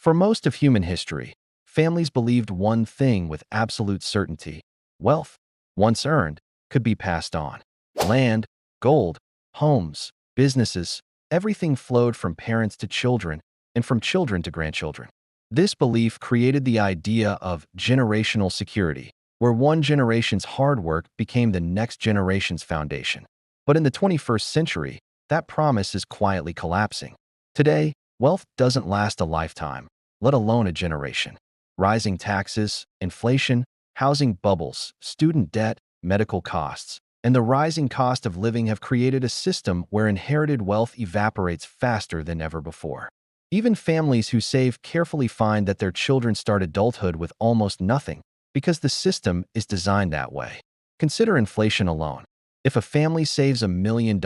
For most of human history, families believed one thing with absolute certainty: wealth, once earned, could be passed on. Land, gold, homes, businesses, everything flowed from parents to children and from children to grandchildren. This belief created the idea of generational security, where one generation's hard work became the next generation's foundation. But in the 21st century, that promise is quietly collapsing. Today, wealth doesn't last a lifetime, let alone a generation. Rising taxes, inflation, housing bubbles, student debt, medical costs, and the rising cost of living have created a system where inherited wealth evaporates faster than ever before. Even families who save carefully find that their children start adulthood with almost nothing because the system is designed that way. Consider inflation alone. If a family saves $1 million,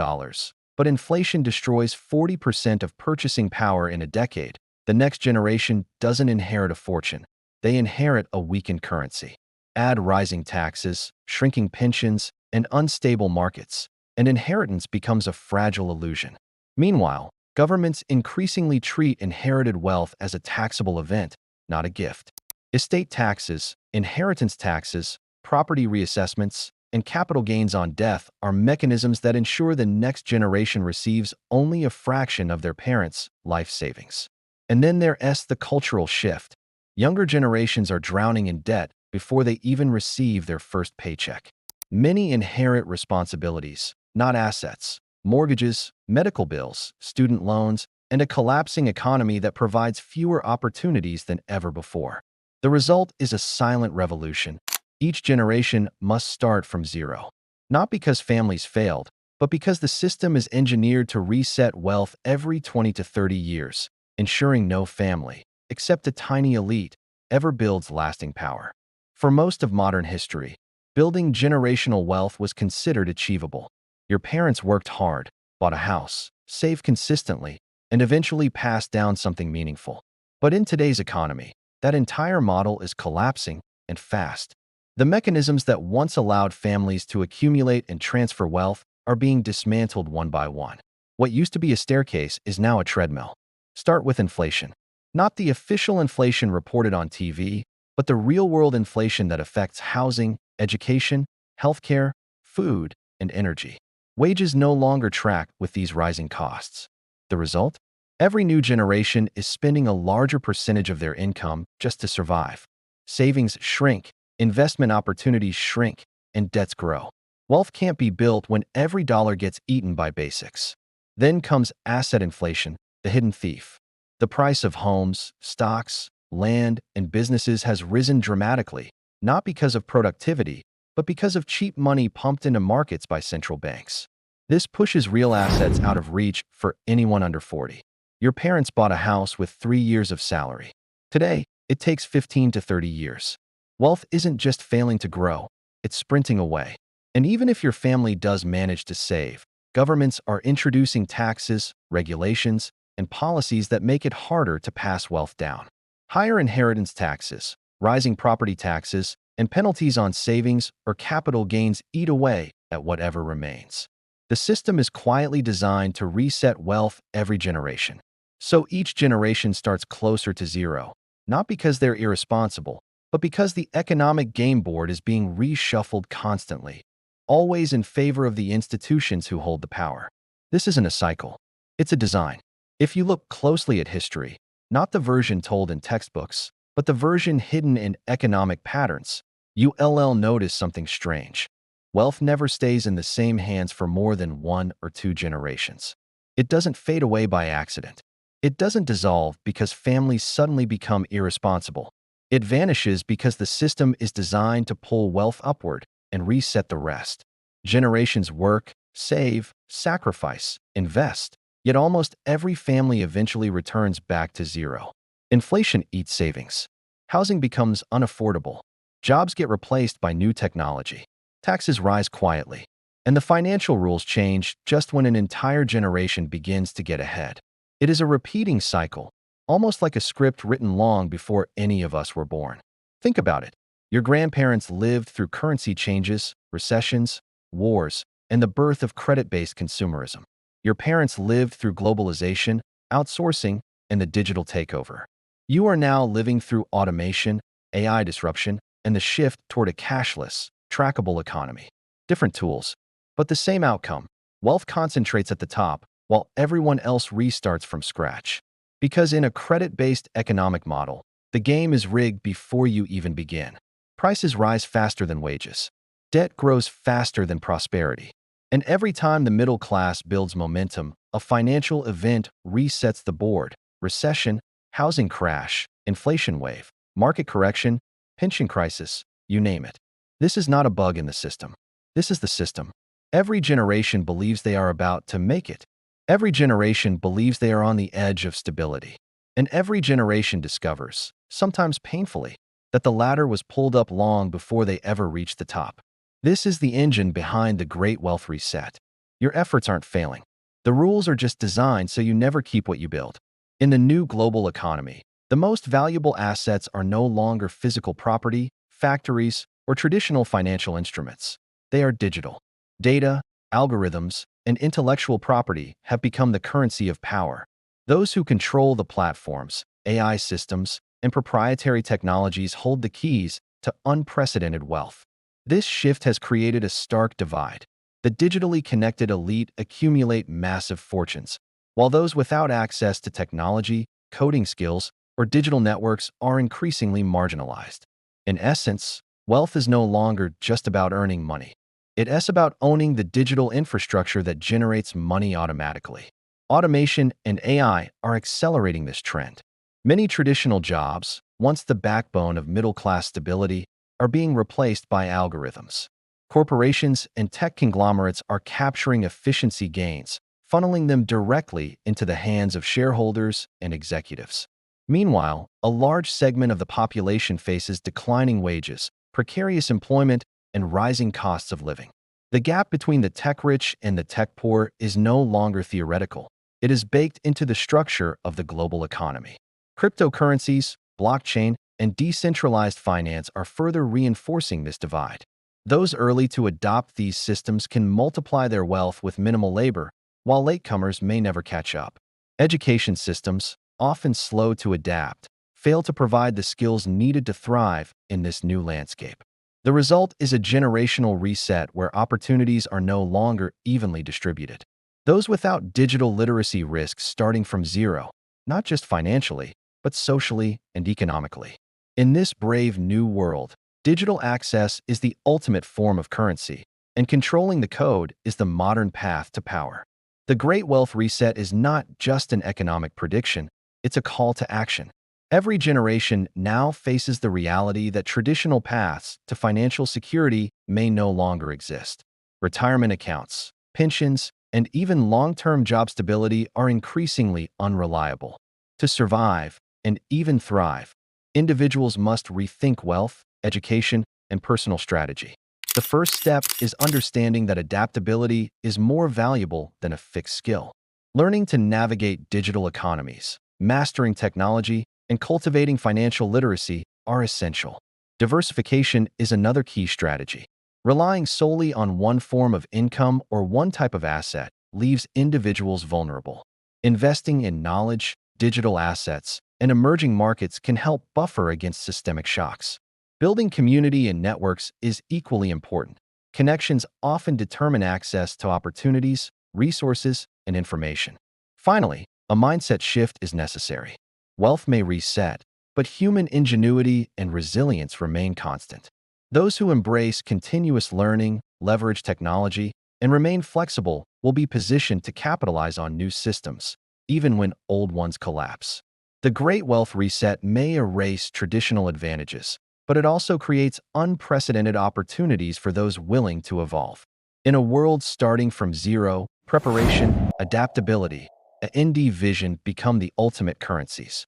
but inflation destroys 40% of purchasing power in a decade, the next generation doesn't inherit a fortune. They inherit a weakened currency. Add rising taxes, shrinking pensions, and unstable markets, and inheritance becomes a fragile illusion. Meanwhile, governments increasingly treat inherited wealth as a taxable event, not a gift. Estate taxes, inheritance taxes, property reassessments, and capital gains on death are mechanisms that ensure the next generation receives only a fraction of their parents' life savings. And then there's the cultural shift. Younger generations are drowning in debt before they even receive their first paycheck. Many inherit responsibilities, not assets: mortgages, medical bills, student loans, and a collapsing economy that provides fewer opportunities than ever before. The result is a silent revolution. Each generation must start from zero. Not because families failed, but because the system is engineered to reset wealth every 20 to 30 years, ensuring no family, except a tiny elite, ever builds lasting power. For most of modern history, building generational wealth was considered achievable. Your parents worked hard, bought a house, saved consistently, and eventually passed down something meaningful. But in today's economy, that entire model is collapsing, and fast. The mechanisms that once allowed families to accumulate and transfer wealth are being dismantled one by one. What used to be a staircase is now a treadmill. Start with inflation. Not the official inflation reported on TV, but the real-world inflation that affects housing, education, healthcare, food, and energy. Wages no longer track with these rising costs. The result? Every new generation is spending a larger percentage of their income just to survive. Savings shrink, investment opportunities shrink, and debts grow. Wealth can't be built when every dollar gets eaten by basics. Then comes asset inflation, the hidden thief. The price of homes, stocks, land, and businesses has risen dramatically, not because of productivity, but because of cheap money pumped into markets by central banks. This pushes real assets out of reach for anyone under 40. Your parents bought a house with 3 years of salary. Today, it takes 15 to 30 years. Wealth isn't just failing to grow, it's sprinting away. And even if your family does manage to save, governments are introducing taxes, regulations, and policies that make it harder to pass wealth down. Higher inheritance taxes, rising property taxes, and penalties on savings or capital gains eat away at whatever remains. The system is quietly designed to reset wealth every generation. So each generation starts closer to zero, not because they're irresponsible, but because the economic game board is being reshuffled constantly, always in favor of the institutions who hold the power. This isn't a cycle, it's a design. If you look closely at history, not the version told in textbooks, but the version hidden in economic patterns, you'll notice something strange. Wealth never stays in the same hands for more than 1 or 2 generations. It doesn't fade away by accident. It doesn't dissolve because families suddenly become irresponsible. It vanishes because the system is designed to pull wealth upward and reset the rest. Generations work, save, sacrifice, invest, yet almost every family eventually returns back to zero. Inflation eats savings. Housing becomes unaffordable. Jobs get replaced by new technology. Taxes rise quietly. And the financial rules change just when an entire generation begins to get ahead. It is a repeating cycle, almost like a script written long before any of us were born. Think about it. Your grandparents lived through currency changes, recessions, wars, and the birth of credit-based consumerism. Your parents lived through globalization, outsourcing, and the digital takeover. You are now living through automation, AI disruption, and the shift toward a cashless, trackable economy. Different tools, but the same outcome. Wealth concentrates at the top, while everyone else restarts from scratch. Because in a credit-based economic model, the game is rigged before you even begin. Prices rise faster than wages. Debt grows faster than prosperity. And every time the middle class builds momentum, a financial event resets the board. Recession, housing crash, inflation wave, market correction, pension crisis, you name it. This is not a bug in the system. This is the system. Every generation believes they are about to make it. Every generation believes they are on the edge of stability. And every generation discovers, sometimes painfully, that the ladder was pulled up long before they ever reached the top. This is the engine behind the Great Wealth Reset. Your efforts aren't failing. The rules are just designed so you never keep what you build. In the new global economy, the most valuable assets are no longer physical property, factories, or traditional financial instruments. They are digital. Data, algorithms, and intellectual property have become the currency of power. Those who control the platforms, AI systems, and proprietary technologies hold the keys to unprecedented wealth. This shift has created a stark divide. The digitally connected elite accumulate massive fortunes, while those without access to technology, coding skills, or digital networks are increasingly marginalized. In essence, wealth is no longer just about earning money. It's about owning the digital infrastructure that generates money automatically. Automation and AI are accelerating this trend. Many traditional jobs, once the backbone of middle-class stability, are being replaced by algorithms. Corporations and tech conglomerates are capturing efficiency gains, funneling them directly into the hands of shareholders and executives. Meanwhile, a large segment of the population faces declining wages, precarious employment, and rising costs of living. The gap between the tech-rich and the tech-poor is no longer theoretical. It is baked into the structure of the global economy. Cryptocurrencies, blockchain, and decentralized finance are further reinforcing this divide. Those early to adopt these systems can multiply their wealth with minimal labor, while latecomers may never catch up. Education systems, often slow to adapt, fail to provide the skills needed to thrive in this new landscape. The result is a generational reset where opportunities are no longer evenly distributed. Those without digital literacy risk starting from zero, not just financially, but socially and economically. In this brave new world, digital access is the ultimate form of currency, and controlling the code is the modern path to power. The Great Wealth Reset is not just an economic prediction, it's a call to action. Every generation now faces the reality that traditional paths to financial security may no longer exist. Retirement accounts, pensions, and even long-term job stability are increasingly unreliable. To survive and even thrive, individuals must rethink wealth, education, and personal strategy. The first step is understanding that adaptability is more valuable than a fixed skill. Learning to navigate digital economies, mastering technology, and cultivating financial literacy are essential. Diversification is another key strategy. Relying solely on one form of income or one type of asset leaves individuals vulnerable. Investing in knowledge, digital assets, and emerging markets can help buffer against systemic shocks. Building community and networks is equally important. Connections often determine access to opportunities, resources, and information. Finally, a mindset shift is necessary. Wealth may reset, but human ingenuity and resilience remain constant. Those who embrace continuous learning, leverage technology, and remain flexible will be positioned to capitalize on new systems, even when old ones collapse. The Great Wealth Reset may erase traditional advantages, but it also creates unprecedented opportunities for those willing to evolve. In a world starting from zero, preparation, adaptability, and ND vision become the ultimate currencies.